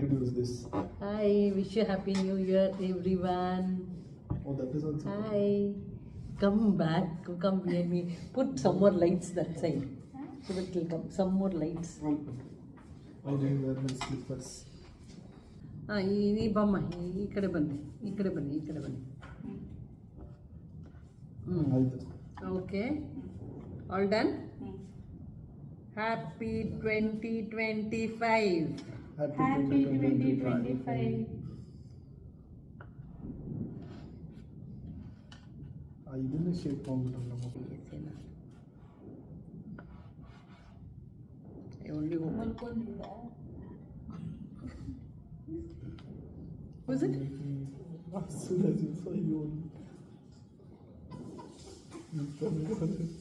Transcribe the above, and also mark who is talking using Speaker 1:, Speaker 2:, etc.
Speaker 1: introduce this.
Speaker 2: Hi, wish you happy new year, everyone.
Speaker 1: Oh, that is also.
Speaker 2: Hi, come back, come behind me. Put some more lights that side, so that will come. Some more lights.
Speaker 1: I didn't wear my slippers.
Speaker 2: ಈ ಬಮ್ಮ ಈ ಕಡೆ ಬನ್ನಿ, ಈ ಕಡೆ ಬನ್ನಿ, ಈ ಕಡೆ ಬನ್ನಿ.
Speaker 1: ಆಯ್ತು.
Speaker 2: Okay, all done. Happy 2025.
Speaker 1: Happy 2025. ಇದನ್ನೇ ಶೇಪ್ ಮಾಡ್ಬಿಟ್ಟಲ್ಲ ಮಗು.
Speaker 2: Only woman. Was it?
Speaker 1: As soon as you saw you only. You tell me what it is.